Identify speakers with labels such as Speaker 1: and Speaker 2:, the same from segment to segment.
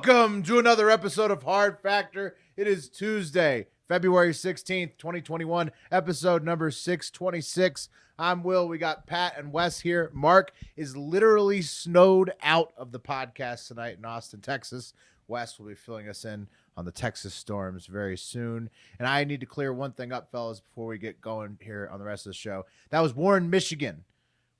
Speaker 1: Welcome to another episode of Hard Factor. It is Tuesday, February 16th, 2021, episode number 626. I'm Will. We got Pat and Wes here. Mark is literally snowed out of the podcast tonight in Austin, Texas. Wes will be filling us in on the Texas storms very soon. And I need to clear one thing up, fellas, before we get going here on the rest of the show. That was Warren, Michigan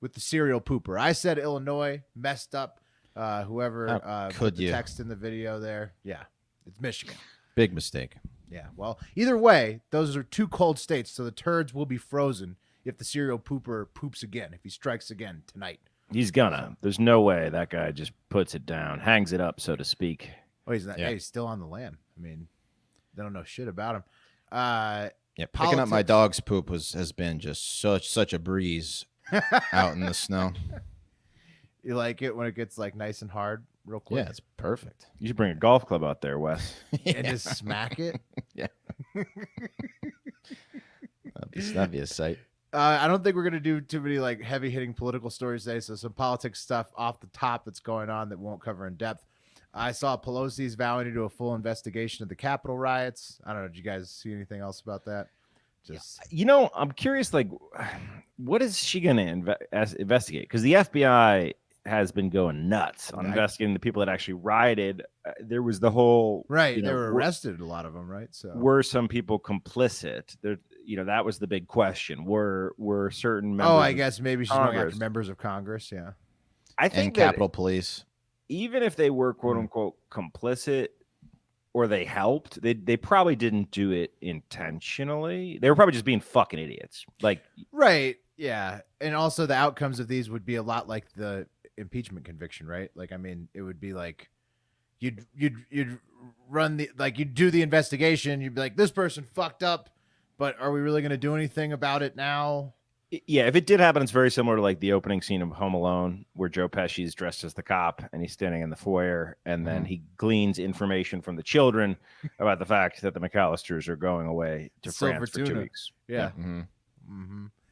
Speaker 1: with the serial pooper. I said Illinois, messed up. Whoever put the text in the video there. Yeah, it's Michigan.
Speaker 2: Big mistake.
Speaker 1: Yeah, well, either way, those are two cold states, so the turds will be frozen if the serial pooper poops again, if he strikes again tonight.
Speaker 3: He's gonna. There's no way that guy just puts it down, hangs it up, so to speak.
Speaker 1: Oh, he's not. Yeah. Hey, he's still on the land. I mean, they don't know shit about him.
Speaker 2: Picking up my dog's poop has been just such a breeze out in the snow.
Speaker 1: You like it when it gets like nice and hard real quick?
Speaker 2: Yeah, it's perfect.
Speaker 3: You should bring a golf club out there, Wes.
Speaker 1: And just smack it?
Speaker 2: Yeah. That'd be a sight.
Speaker 1: I don't think we're going to do too many like heavy hitting political stories today. So some politics stuff off the top that's going on that won't cover in depth. I saw Pelosi's vowing to do a full investigation of the Capitol riots. I don't know. Did you guys see anything else about that?
Speaker 3: I'm curious, like, what is she going to investigate? Because the FBI has been going nuts on investigating the people that actually rioted. There was the whole
Speaker 1: they were arrested, a lot of them, right? So
Speaker 3: were some people complicit? There, that was the big question. Were certain members?
Speaker 1: I guess maybe she's going after members of Congress. Yeah,
Speaker 3: I think
Speaker 2: Capitol Police.
Speaker 3: Even if they were quote unquote complicit or they helped, they probably didn't do it intentionally. They were probably just being fucking idiots. Like,
Speaker 1: right. Yeah. And also the outcomes of these would be a lot like the impeachment conviction, right? Like, I mean, it would be like you'd run you'd do the investigation. You'd be like, this person fucked up, but are we really going to do anything about it now?
Speaker 3: Yeah, if it did happen, it's very similar to like the opening scene of Home Alone, where Joe Pesci's dressed as the cop and he's standing in the foyer, and then he gleans information from the children about the fact that the McAllisters are going away to France for 2 weeks.
Speaker 1: Yeah.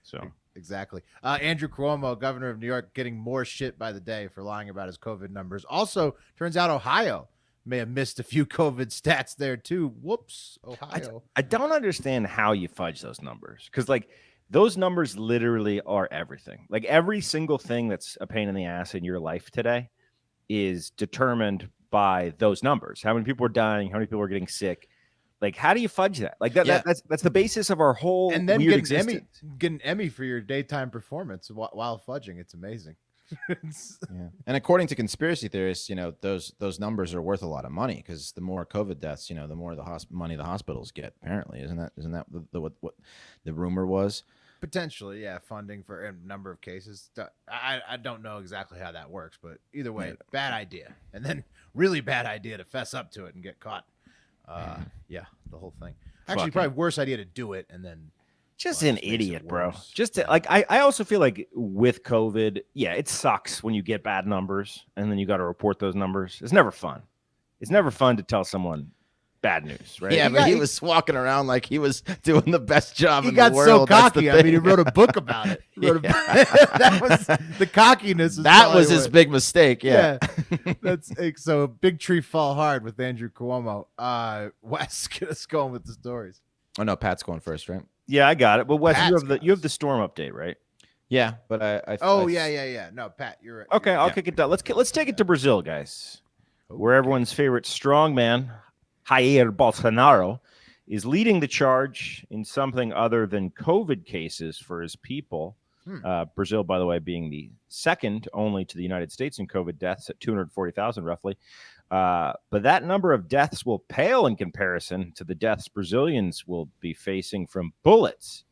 Speaker 3: So
Speaker 1: exactly. Andrew Cuomo, governor of New York, getting more shit by the day for lying about his COVID numbers. Also, turns out Ohio may have missed a few COVID stats there too. Whoops, Ohio.
Speaker 3: I don't understand how you fudge those numbers, because like, those numbers literally are everything. Like every single thing that's a pain in the ass in your life today is determined by those numbers. How many people are dying? How many people are getting sick? Like, how do you fudge that? Like that's the basis of our whole
Speaker 1: and then
Speaker 3: weird
Speaker 1: get an Emmy for your daytime performance while fudging. It's amazing.
Speaker 2: Yeah. And according to conspiracy theorists, those numbers are worth a lot of money because the more COVID deaths, the more money the hospitals get. Apparently, isn't that what the rumor was?
Speaker 1: Potentially, yeah, funding for a number of cases. I don't know exactly how that works, but either way, bad idea, and then really bad idea to fess up to it and get caught. Yeah, the whole thing. Actually, probably worse idea to do it and then.
Speaker 3: Just an idiot, bro. I also feel like with COVID, it sucks when you get bad numbers and then you got to report those numbers. It's never fun. It's never fun to tell someone bad news, right?
Speaker 2: Yeah, but he was walking around like he was doing the best job in the world.
Speaker 1: He got so cocky. I mean, he wrote a book about it. That was the cockiness.
Speaker 2: That was his big mistake. Yeah.
Speaker 1: That's so big tree fall hard with Andrew Cuomo. Wes, get us going with the stories.
Speaker 2: Oh no, Pat's going first, right?
Speaker 3: Yeah, I got it. But Wes, you have the storm update, right?
Speaker 2: Yeah, but
Speaker 1: yeah. No, Pat, you're right.
Speaker 3: Okay, I'll kick it down. Let's take it to Brazil, guys, where everyone's favorite strongman, Jair Bolsonaro, is leading the charge in something other than COVID cases for his people. Brazil, by the way, being the second only to the United States in COVID deaths at 240,000 roughly. But that number of deaths will pale in comparison to the deaths Brazilians will be facing from bullets,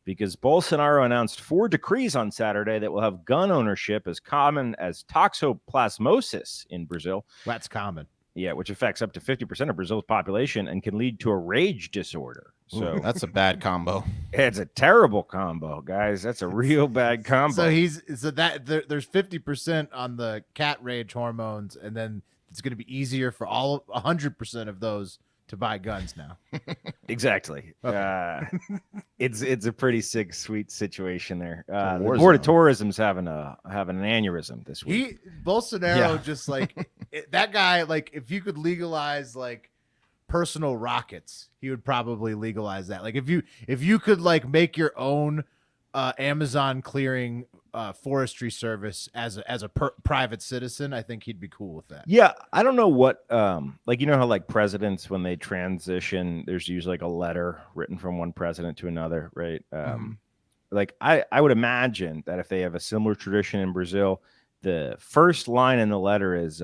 Speaker 3: because Bolsonaro announced 4 decrees on Saturday that will have gun ownership as common as toxoplasmosis in Brazil.
Speaker 1: That's common.
Speaker 3: Yeah, which affects up to 50% of Brazil's population and can lead to a rage disorder. So
Speaker 2: that's a bad combo.
Speaker 3: It's a terrible combo, guys. That's a real bad combo.
Speaker 1: So there's 50% on the cat rage hormones, and then it's going to be easier for 100% of those to buy guns now.
Speaker 3: Exactly.
Speaker 1: Okay.
Speaker 3: It's a pretty sick, sweet situation there. The Board of Tourism's having an aneurysm this week.
Speaker 1: Bolsonaro just like that guy, like, if you could legalize like personal rockets, he would probably legalize that. Like, if you could like make your own Amazon clearing forestry service as a private citizen, I think he'd be cool with that.
Speaker 3: Yeah, I don't know what like you know how like presidents when they transition, there's usually like a letter written from one president to another, right? Like I would imagine that if they have a similar tradition in Brazil, the first line in the letter is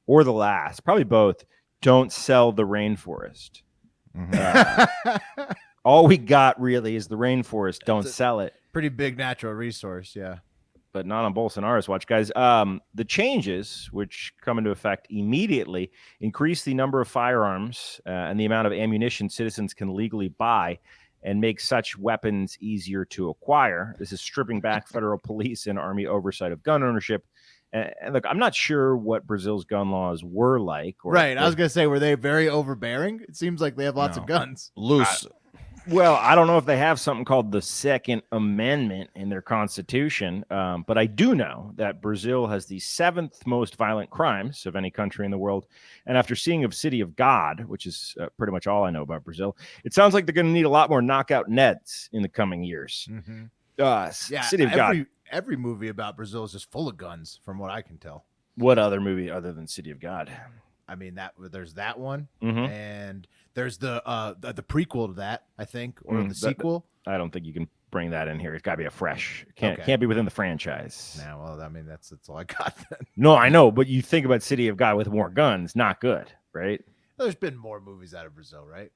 Speaker 3: or the last, probably both, don't sell the rainforest. All we got really is the rainforest. Don't sell it.
Speaker 1: Pretty big natural resource, yeah.
Speaker 3: But not on Bolsonaro's watch, guys. The changes, which come into effect immediately, increase the number of firearms and the amount of ammunition citizens can legally buy and make such weapons easier to acquire. This is stripping back federal police and army oversight of gun ownership. And look, I'm not sure what Brazil's gun laws were like.
Speaker 1: Right. I was going to say, were they very overbearing? It seems like they have lots of guns.
Speaker 2: Loose.
Speaker 3: Well, I don't know if they have something called the Second Amendment in their constitution, but I do know that Brazil has the 7th most violent crimes of any country in the world. And after seeing of City of God, which is pretty much all I know about Brazil, it sounds like they're going to need a lot more knockout Neds in the coming years. City of God.
Speaker 1: Every movie about Brazil is just full of guns, from what I can tell.
Speaker 3: What other movie other than City of God?
Speaker 1: I mean, there's that one, and there's the prequel to that, I think, or the sequel.
Speaker 3: I don't think you can bring that in here. It's got to be a fresh. Can't be within the franchise.
Speaker 1: Nah, well, I mean, that's all I got then.
Speaker 3: No, I know, but you think about City of God with more guns, not good, right?
Speaker 1: There's been more movies out of Brazil, right?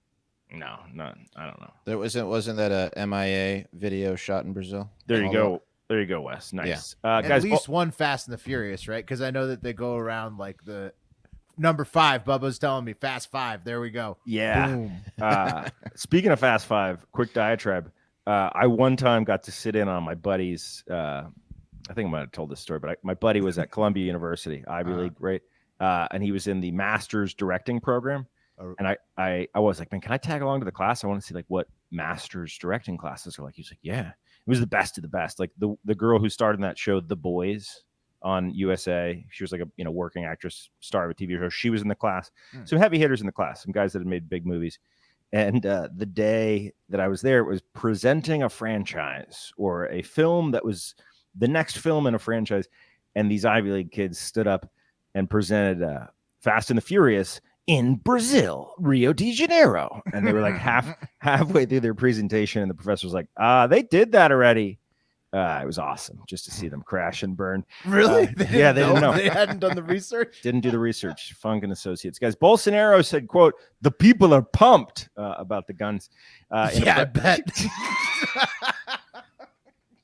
Speaker 3: No, I don't know.
Speaker 2: There wasn't that a MIA video shot in Brazil?
Speaker 3: There you go. There you go, Wes. Nice.
Speaker 1: Yeah.
Speaker 3: Guys,
Speaker 1: at least one Fast and the Furious, right? Because I know that they go around like the number 5. Bubba's telling me Fast 5. There we go.
Speaker 3: Yeah.
Speaker 1: Boom.
Speaker 3: Speaking of Fast 5, quick diatribe. I one time got to sit in on my buddy's. I think I might have told this story, but my buddy was at Columbia University, Ivy League, right? And he was in the master's directing program. And I was like, man, can I tag along to the class? I want to see like what master's directing classes are like. He was like, yeah. It was the best of the best. Like the girl who starred in that show, The Boys, on USA. She was like a working actress, star of a TV show. She was in the class. Some heavy hitters in the class, some guys that had made big movies. And the day that I was there, it was presenting a franchise or a film that was the next film in a franchise. And these Ivy League kids stood up and presented Fast and the Furious in Brazil, Rio de Janeiro. And they were like halfway through their presentation. And the professor was like, they did that already. It was awesome just to see them crash and burn.
Speaker 1: Really?
Speaker 3: They didn't know.
Speaker 1: They hadn't done the research.
Speaker 3: Didn't do the research. Funk and Associates. Guys, Bolsonaro said, quote, the people are pumped about the guns.
Speaker 1: I bet.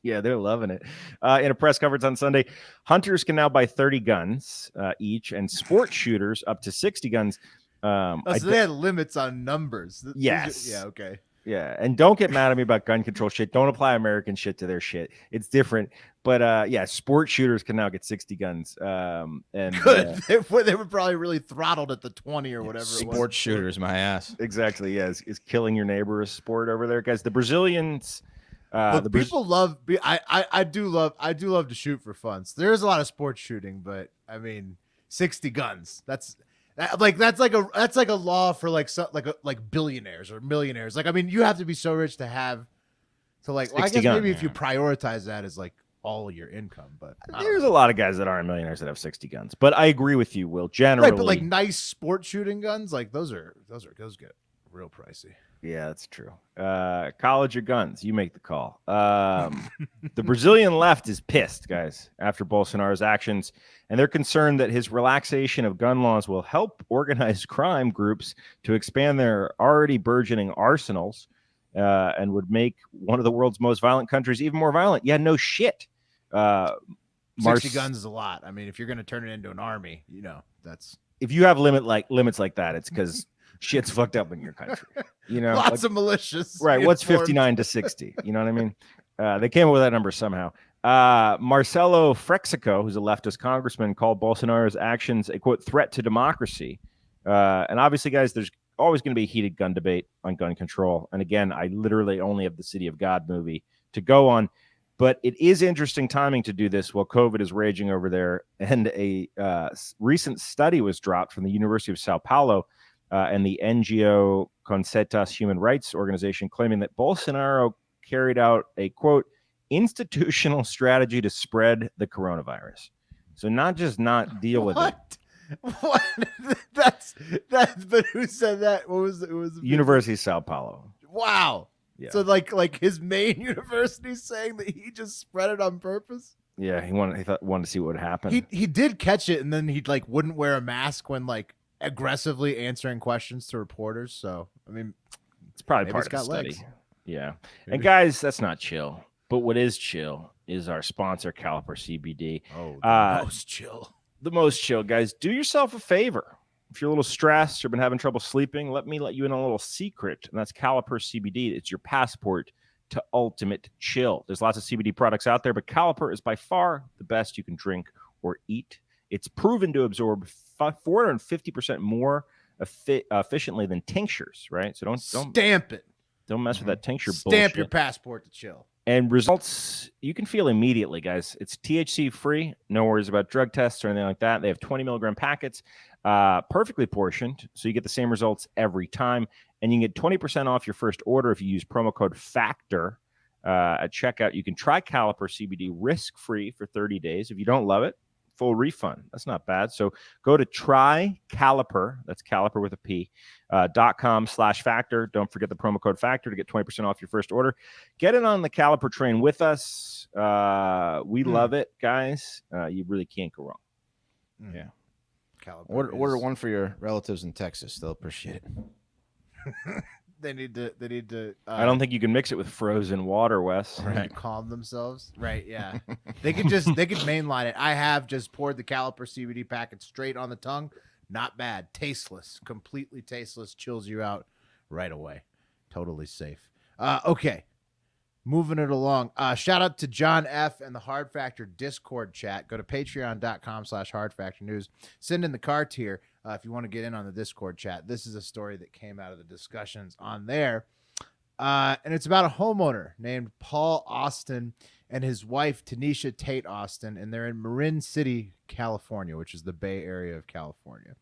Speaker 3: Yeah, they're loving it. In a press conference on Sunday, hunters can now buy 30 guns each and sport shooters up to 60 guns.
Speaker 1: So they had limits on numbers.
Speaker 3: Yes.
Speaker 1: Yeah, okay.
Speaker 3: Yeah, and don't get mad at me about gun control shit. Don't apply American shit to their shit. It's different. But yeah, sport shooters can now get 60 guns. And
Speaker 1: good. They were probably really throttled at the 20 or whatever.
Speaker 2: Sports shooters, my ass.
Speaker 3: Exactly. Yeah, is killing your neighbor a sport over there, guys? The Brazilians.
Speaker 1: People love. I do love to shoot for fun. So there is a lot of sports shooting, but I mean, 60 guns. That's like a law for like billionaires or millionaires. Like, I mean, you have to be so rich to have to like. Well, I guess maybe if you prioritize that as like all your income, but
Speaker 3: there's a lot of guys that aren't millionaires that have 60 guns. But I agree with you, Will. Generally,
Speaker 1: right? But like nice sport shooting guns, like those get real pricey.
Speaker 3: Yeah, that's true. College or guns? You make the call. The Brazilian left is pissed, guys, after Bolsonaro's actions, and they're concerned that his relaxation of gun laws will help organized crime groups to expand their already burgeoning arsenals and would make one of the world's most violent countries even more violent. Yeah, no shit.
Speaker 1: 60 guns is a lot. I mean, if you're going to turn it into an army, that's...
Speaker 3: If you have limits like that, it's because... shit's fucked up in your country,
Speaker 1: lots of militias,
Speaker 3: right? What's 59 to 60? You know what I mean? They came up with that number somehow. Marcelo Frexico, who's a leftist congressman, called Bolsonaro's actions a quote threat to democracy. And obviously, guys, there's always going to be a heated gun debate on gun control. And again, I literally only have the City of God movie to go on. But it is interesting timing to do this while COVID is raging over there. And a recent study was dropped from the University of Sao Paulo and the NGO Concetas Human Rights Organization, claiming that Bolsonaro carried out a, quote, institutional strategy to spread the coronavirus. So not just not deal with it.
Speaker 1: What? That's but who said that? What was it? Was the
Speaker 3: University of Sao Paulo.
Speaker 1: Wow.
Speaker 3: Yeah.
Speaker 1: So like his main university saying that he just spread it on purpose?
Speaker 3: Yeah, he wanted to see what would happen.
Speaker 1: He did catch it, and then he like wouldn't wear a mask when like aggressively answering questions to reporters. So I mean,
Speaker 3: it's probably
Speaker 1: maybe
Speaker 3: part
Speaker 1: it's
Speaker 3: of the
Speaker 1: got
Speaker 3: study.
Speaker 1: legs.
Speaker 3: Yeah.
Speaker 1: Maybe.
Speaker 3: And guys, that's not chill. But what is chill is our sponsor, Caliper CBD.
Speaker 1: Oh, the most chill.
Speaker 3: The most chill, guys. Do yourself a favor. If you're a little stressed or been having trouble sleeping, let me let you in on a little secret, and that's Caliper CBD. It's your passport to ultimate chill. There's lots of CBD products out there, but Caliper is by far the best you can drink or eat. It's proven to absorb 450% more efficiently than tinctures, right? So don't
Speaker 1: stamp it.
Speaker 3: Don't mess with that tincture
Speaker 1: Stamp
Speaker 3: bullshit.
Speaker 1: your passport to chill.
Speaker 3: And results you can feel immediately, guys. It's THC free. No worries about drug tests or anything like that. They have 20 milligram packets, perfectly portioned. So you get the same results every time. And you can get 20% off your first order if you use promo code FACTOR at checkout. You can try Caliper CBD risk-free for 30 days. If you don't love it, full refund. That's not bad. So go to trycaliper, that's caliper with a P, .com/factor. Don't forget the promo code factor to get 20% off your first order. Get in on the Caliper train with us. We love it, guys. You really can't go wrong.
Speaker 2: Yeah.
Speaker 1: Caliper
Speaker 2: Order one for your relatives in Texas. They'll appreciate it.
Speaker 1: They need to.
Speaker 3: I don't think you can mix it with frozen water, Wes.
Speaker 1: Right. Calm themselves. Right. Yeah. they could mainline it. I have just poured the Caliper CBD packet straight on the tongue. Not bad. Tasteless. Completely tasteless. Chills you out right away. Totally safe. Okay. Moving it along. Shout out to John F. and the Hard Factor Discord chat. Go to patreon.com/hardfactornews. Send in the car tier if you want to get in on the Discord chat. This is a story that came out of the discussions on there. And it's about a homeowner named Paul Austin and his wife, Tanisha Tate Austin, and they're in Marin City, California, which is the Bay Area of California.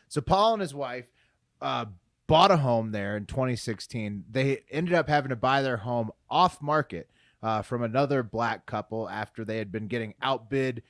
Speaker 1: So Paul and his wife bought a home there in 2016. They ended up having to buy their home off market from another black couple after they had been getting outbid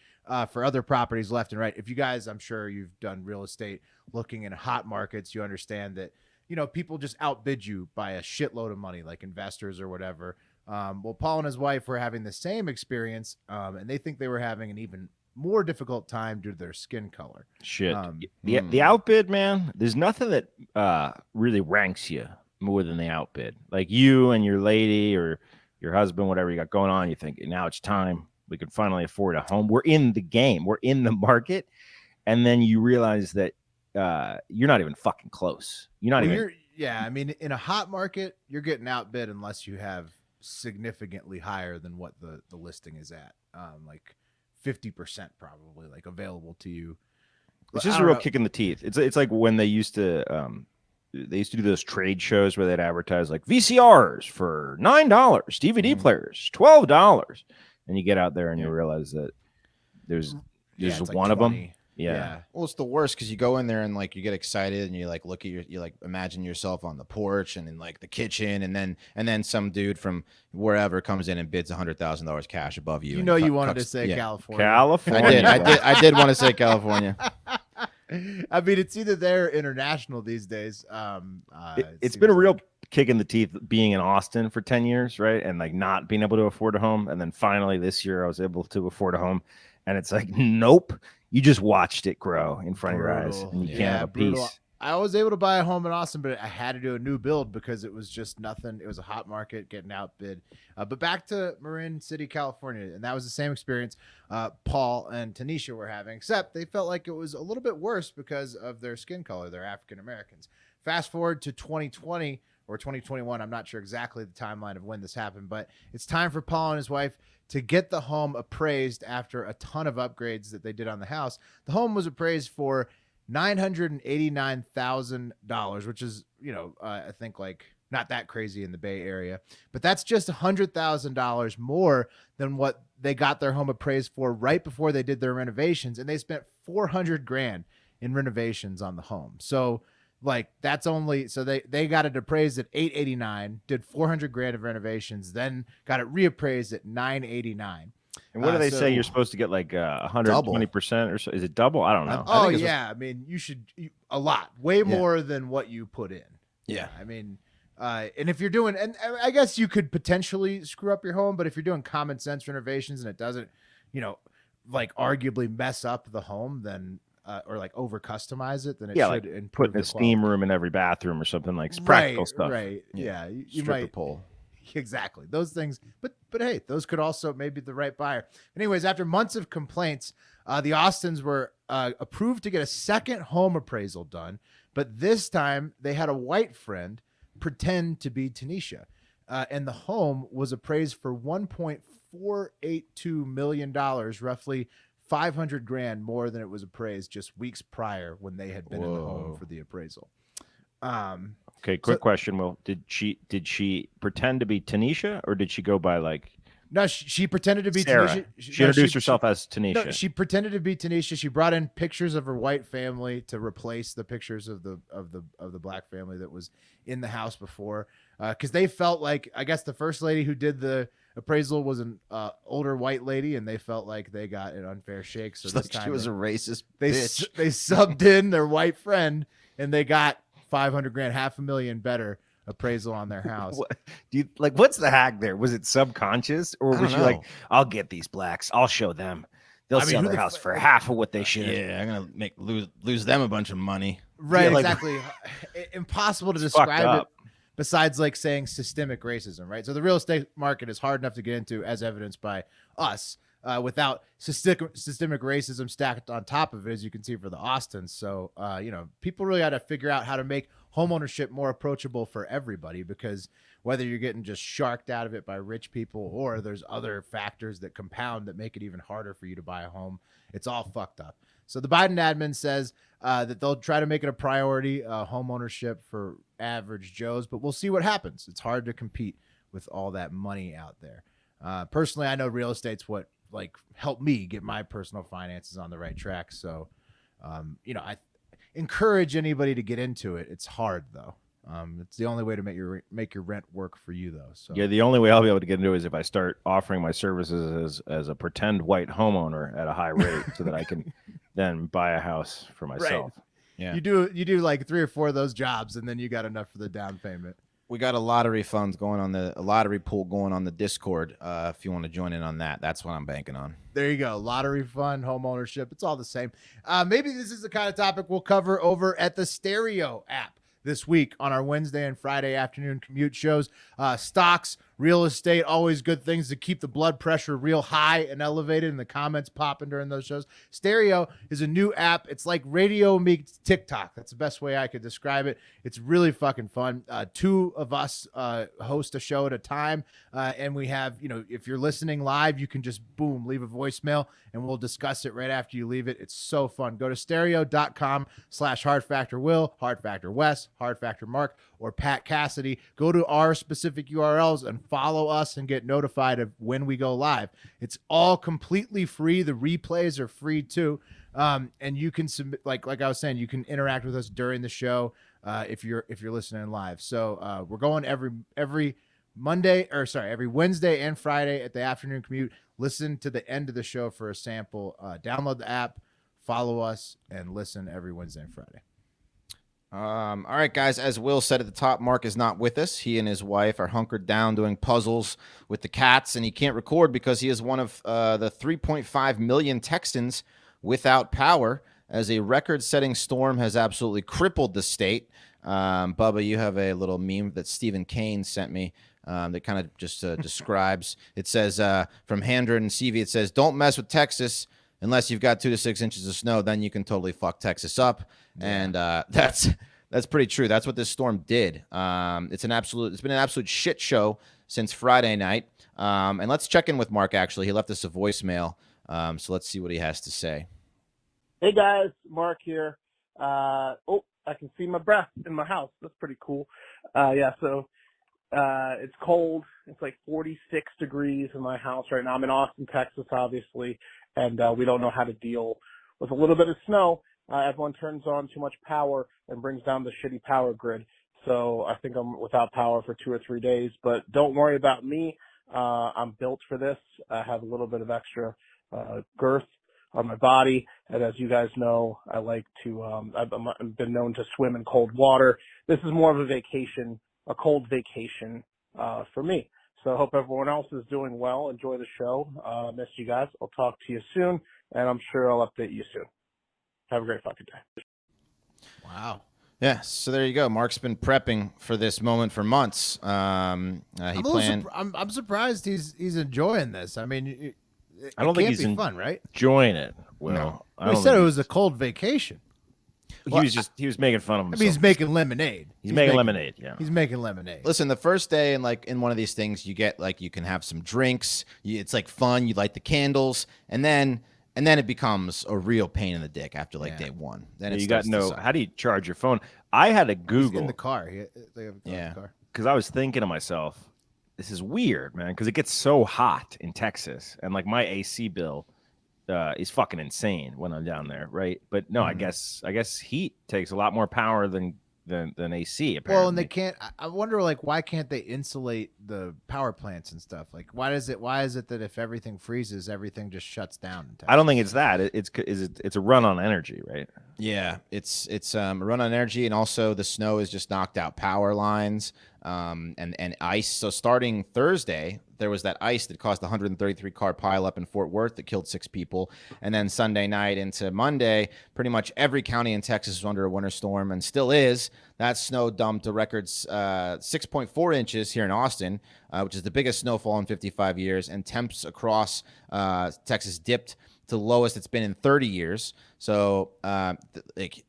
Speaker 1: for other properties left and right. If you guys, I'm sure you've done real estate looking in hot markets, you understand that, you know, people just outbid you by a shitload of money, like investors or whatever. Well, Paul and his wife were having the same experience, and they think they were having an even more difficult time due to their skin color.
Speaker 3: Shit. The outbid, man, there's nothing that really ranks you more than the outbid. Like you and your lady or your husband, whatever you got going on, you think now it's time. We can finally afford a home. We're in the game. We're in the market. And then you realize that you're not even fucking close. You're not even.
Speaker 1: I mean, in a hot market, you're getting outbid unless you have significantly higher than what the listing is at. Like 50% probably, like available to you.
Speaker 3: It's just a real kick in the teeth. It's like when they used to do those trade shows where they'd advertise like VCRs for $9, DVD players $12, and you get out there and you realize that there's
Speaker 1: like
Speaker 3: one
Speaker 1: 20.
Speaker 3: of them. Yeah.
Speaker 2: Well, it's the worst because you go in there and like you get excited and you like look at you like imagine yourself on the porch and in like the kitchen and then some dude from wherever comes in and bids $100,000 cash above you.
Speaker 1: You know, you wanted to say California.
Speaker 3: California.
Speaker 2: I did want to say California.
Speaker 1: I mean, it's either there or international these days.
Speaker 3: It's been a real kick in the teeth being in Austin for 10 years, right? And like not being able to afford a home. And then finally this year I was able to afford a home. And it's like, nope. You just watched it grow in front of your eyes, and you can't have a piece.
Speaker 1: I was able to buy a home in Austin, but I had to do a new build because it was just nothing. It was a hot market, getting outbid. But back to Marin City, California, and that was the same experience Paul and Tanisha were having, except they felt like it was a little bit worse because of their skin color. They're African Americans. Fast forward to 2020 or 2021. I'm not sure exactly the timeline of when this happened, but it's time for Paul and his wife to get the home appraised after a ton of upgrades that they did on the house. The home was appraised for $989,000, which is, I think like not that crazy in the Bay Area, but that's just $100,000 more than what they got their home appraised for right before they did their renovations. And they spent $400,000 in renovations on the home. So like that's only, so they got it appraised at $889, did $400,000 of renovations, then got it reappraised at $989.
Speaker 3: And what do they
Speaker 1: so-
Speaker 3: say? You're supposed to get like 120% or so. Is it double? I don't know.
Speaker 1: Oh
Speaker 2: think it's
Speaker 1: yeah, I mean you should a lot, way more than what you put in.
Speaker 2: Yeah.
Speaker 1: I mean, and if you're doing, and I guess you could potentially screw up your home, but if you're doing common sense renovations and it doesn't, like arguably mess up the home, then or like over customize it, then it should
Speaker 3: like
Speaker 1: improve
Speaker 3: putting
Speaker 1: the
Speaker 3: a steam room in every bathroom or something like practical stuff.
Speaker 1: Right. Yeah. You
Speaker 2: Stripper
Speaker 1: might.
Speaker 2: pole.
Speaker 1: Exactly. Those things. But hey, those could also maybe the right buyer. Anyways, after months of complaints, the Austins were approved to get a second home appraisal done. But this time they had a white friend pretend to be Tanisha. And the home was appraised for $1.482 million, roughly $500,000 more than it was appraised just weeks prior when they had been in the home for the appraisal.
Speaker 3: Okay, quick question. Well, did she pretend to be Tanisha, or did she go by like?
Speaker 1: No, she pretended to be
Speaker 3: Sarah?
Speaker 1: Tanisha.
Speaker 3: She introduced herself as Tanisha.
Speaker 1: No, she pretended to be Tanisha. She brought in pictures of her white family to replace the pictures of the black family that was in the house before, because they felt like, I guess the first lady who did the appraisal was an older white lady, and they felt like they got an unfair shake. So this time
Speaker 2: she was a racist
Speaker 1: they
Speaker 2: bitch.
Speaker 1: they subbed in their white friend, and they got $500,000, $500,000 better appraisal on their house.
Speaker 3: What, what's the hack there? Was it subconscious, or was she like, "I'll get these blacks. I'll show them. They'll sell their house for half of what they should."
Speaker 2: Yeah, I'm gonna lose them a bunch of money.
Speaker 1: Right,
Speaker 3: Yeah, like-
Speaker 1: exactly. Impossible to
Speaker 3: Fucked
Speaker 1: describe it
Speaker 3: up.
Speaker 1: besides like saying systemic racism, right? So the real estate market is hard enough to get into, as evidenced by us, without systemic racism stacked on top of it, as you can see for the Austins. So, people really got to figure out how to make homeownership more approachable for everybody, because whether you're getting just sharked out of it by rich people or there's other factors that compound that make it even harder for you to buy a home, it's all fucked up. So the Biden admin says that they'll try to make it a priority, home ownership for average Joes, but we'll see what happens. It's hard to compete with all that money out there. Personally, I know real estate's what helped me get my personal finances on the right track. So, I encourage anybody to get into it. It's hard though. It's the only way to make your rent work for you though. So
Speaker 3: Yeah, the only way I'll be able to get into it is if I start offering my services as a pretend white homeowner at a high rate, so that I can then buy a house for myself.
Speaker 2: Yeah,
Speaker 1: you do like 3 or 4 of those jobs, and then you got enough for the down payment.
Speaker 2: we got a lottery funds going on a lottery pool going on the Discord. If you want to join in on that, that's what I'm banking on.
Speaker 1: There you go. Lottery fund, home ownership. It's all the same. Maybe this is the kind of topic we'll cover over at the Stereo app this week on our Wednesday and Friday afternoon commute shows. Stocks, real estate, always good things to keep the blood pressure real high and elevated, and the comments popping during those shows. Stereo is a new app. It's like radio meets TikTok. That's the best way I could describe it. It's really fucking fun. 2 of us host a show at a time, and we have, if you're listening live, you can just boom, leave a voicemail, and we'll discuss it right after you leave it. It's so fun. Go to stereo.com/hardfactorwill, hardfactorwes, hardfactormark, or Pat Cassidy. Go to our specific URLs and follow us and get notified of when we go live. It's all completely free. The replays are free too. And you can submit, like I was saying, you can interact with us during the show if you're listening live. So we're going every Wednesday and Friday at the afternoon commute. Listen to the end of the show for a sample. Download the app, follow us, and listen every Wednesday and Friday.
Speaker 2: All right, guys, as Will said at the top, Mark is not with us. He and his wife are hunkered down doing puzzles with the cats, and he can't record because he is one of the 3.5 million Texans without power, as a record-setting storm has absolutely crippled the state. Bubba, you have a little meme that Stephen Kane sent me that kind of just describes. It says, from Handra and CV, it says, "Don't mess with Texas unless you've got 2 to 6 inches of snow. Then you can totally fuck Texas up." Yeah. And that's pretty true. That's what this storm did. It's been an absolute shit show since Friday night. And let's check in with Mark, actually. He left us a voicemail. So let's see what he has to say.
Speaker 4: Hey guys, Mark here. I can see my breath in my house. That's pretty cool. So It's cold. It's like 46 degrees in my house right now. I'm in Austin, Texas, obviously, and we don't know how to deal with a little bit of snow. Everyone turns on too much power and brings down the shitty power grid. So I think I'm without power for 2 or 3 days. But don't worry about me. I'm built for this. I have a little bit of extra girth on my body, and as you guys know, I like to. I've been known to swim in cold water. This is more of a vacation, a cold vacation for me. So I hope everyone else is doing well. Enjoy the show. Miss you guys. I'll talk to you soon, and I'm sure I'll update you soon. Have a great fucking day.
Speaker 1: Wow.
Speaker 2: Yeah, so there you go. Mark's been prepping for this moment for months.
Speaker 1: I'm surprised he's enjoying this. I mean,
Speaker 3: I don't think he's
Speaker 1: fun, right?
Speaker 3: enjoying it. Well,
Speaker 2: No.
Speaker 1: He said it was a cold vacation.
Speaker 3: He was making fun of himself.
Speaker 1: I mean, he's making lemonade.
Speaker 3: He's making lemonade. Yeah.
Speaker 1: He's making lemonade.
Speaker 2: Listen, the first day in one of these things, you get you can have some drinks. It's like fun. You light the candles, and then it becomes a real pain in the dick after day one. Then
Speaker 3: you got no. How do you charge your phone? I had to Google
Speaker 1: in the car. They have
Speaker 2: yeah,
Speaker 1: in the car.
Speaker 3: Because I was thinking to myself, this is weird, man. Because it gets so hot in Texas, and my AC bill is fucking insane when I'm down there, right? But no, I guess heat takes a lot more power than AC. Apparently.
Speaker 1: Well, and they can't. I wonder, why can't they insulate the power plants and stuff? Why is it that if everything freezes, everything just shuts down? In Texas?
Speaker 3: I don't think it's that. It's a run on energy, right?
Speaker 2: Yeah, it's a run on energy, and also the snow has just knocked out power lines and ice. So starting Thursday, there was that ice that caused a 133 car pileup in Fort Worth that killed 6 people, and then Sunday night into Monday, pretty much every county in Texas was under a winter storm and still is. That snow dumped a record 6.4 inches here in Austin, which is the biggest snowfall in 55 years, and temps across Texas dipped to the lowest it's been in 30 years. So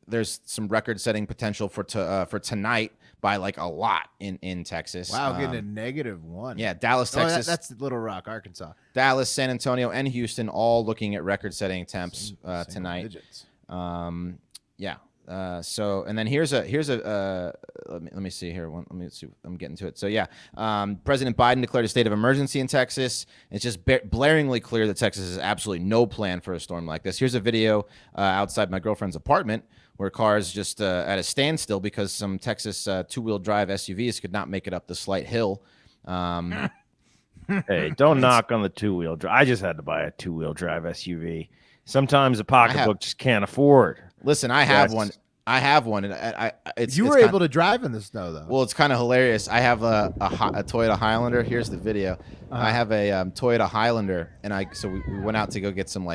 Speaker 2: there's some record-setting potential for tonight by a lot in Texas.
Speaker 1: Wow, getting a -1.
Speaker 2: Yeah, Dallas, Texas.
Speaker 1: That's Little Rock, Arkansas.
Speaker 2: Dallas, San Antonio, and Houston all looking at record-setting temps tonight.
Speaker 1: Digits.
Speaker 2: Yeah. So, and then here's a let me see here. Let me see. I'm getting to it. So yeah, President Biden declared a state of emergency in Texas. It's just blaringly clear that Texas has absolutely no plan for a storm like this. Here's a video outside my girlfriend's apartment where cars just at a standstill because some Texas two-wheel drive SUVs could not make it up the slight hill.
Speaker 3: Hey, don't knock on the two-wheel drive. I just had to buy a two-wheel drive SUV. Sometimes a pocketbook just can't afford.
Speaker 2: Listen, I have one. I have one, and
Speaker 1: you were able to drive in the snow, though.
Speaker 2: Well, it's kind of hilarious. I have a Toyota Highlander. Here's the video. I have a Toyota Highlander, and so we went out to go get some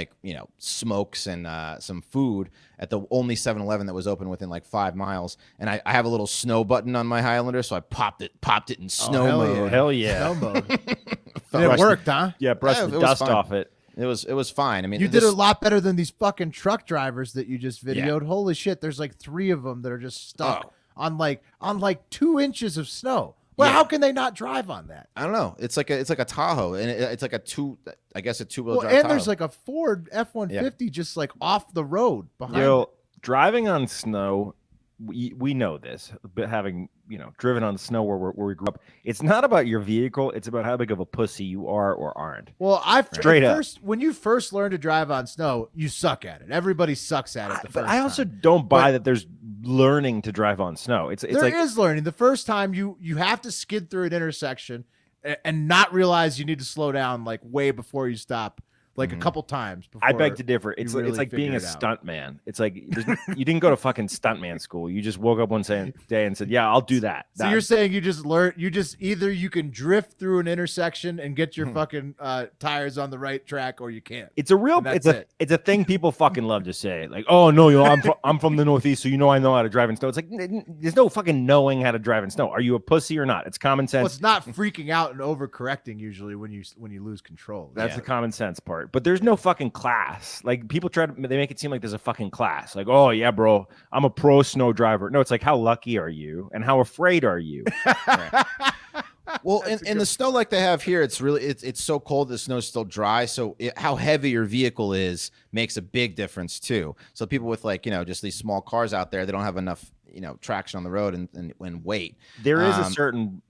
Speaker 2: smokes and some food at the only 7-Eleven that was open within 5 miles. And I have a little snow button on my Highlander, so I popped it in snow mode.
Speaker 3: Hell yeah!
Speaker 1: Snow mode. And it worked, huh?
Speaker 3: Yeah, brush the dust off it.
Speaker 2: It was fine. I mean,
Speaker 1: you did a lot better than these fucking truck drivers that you just videoed. Yeah. Holy shit! There's 3 of them that are just stuck on 2 inches of snow. Well, how can they not drive on that?
Speaker 2: I don't know. It's like a Tahoe, and it's like a two-wheel drive.
Speaker 1: And
Speaker 2: Tahoe.
Speaker 1: there's a Ford F-150 just off the road behind.
Speaker 3: Yo, driving on snow, we know this, but having driven on snow where we grew up, it's not about your vehicle. It's about how big of a pussy you are or aren't.
Speaker 1: Well, when you first learn to drive on snow, you suck at it. Everybody sucks at it.
Speaker 3: But I also don't buy that there's learning to drive on snow. There
Speaker 1: is learning. The first time you have to skid through an intersection and not realize you need to slow down way before you stop. A couple times before.
Speaker 3: I beg to differ. It's
Speaker 1: really
Speaker 3: like being a stunt man. It's like you didn't go to fucking stuntman school. You just woke up one day and said, "Yeah, I'll do that."
Speaker 1: So you're saying you just learn? Either you can drift through an intersection and get your fucking tires on the right track, or you can't.
Speaker 3: It's a real. It's a thing people fucking love to say. Like, oh no, I'm from the Northeast, so I know how to drive in snow. It's like there's no fucking knowing how to drive in snow. Are you a pussy or not? It's common sense.
Speaker 1: Well, it's not freaking out and overcorrecting usually when you lose control.
Speaker 3: That's the common sense part. But there's no fucking class. People they make it seem like there's a fucking class. Like, oh yeah, bro, I'm a pro snow driver. No, it's like, how lucky are you and how afraid are you?
Speaker 2: Well, in the snow like they have here, it's so cold the snow's still dry. So how heavy your vehicle is makes a big difference too. So people with just these small cars out there, they don't have enough traction on the road and weight.
Speaker 3: There is a certain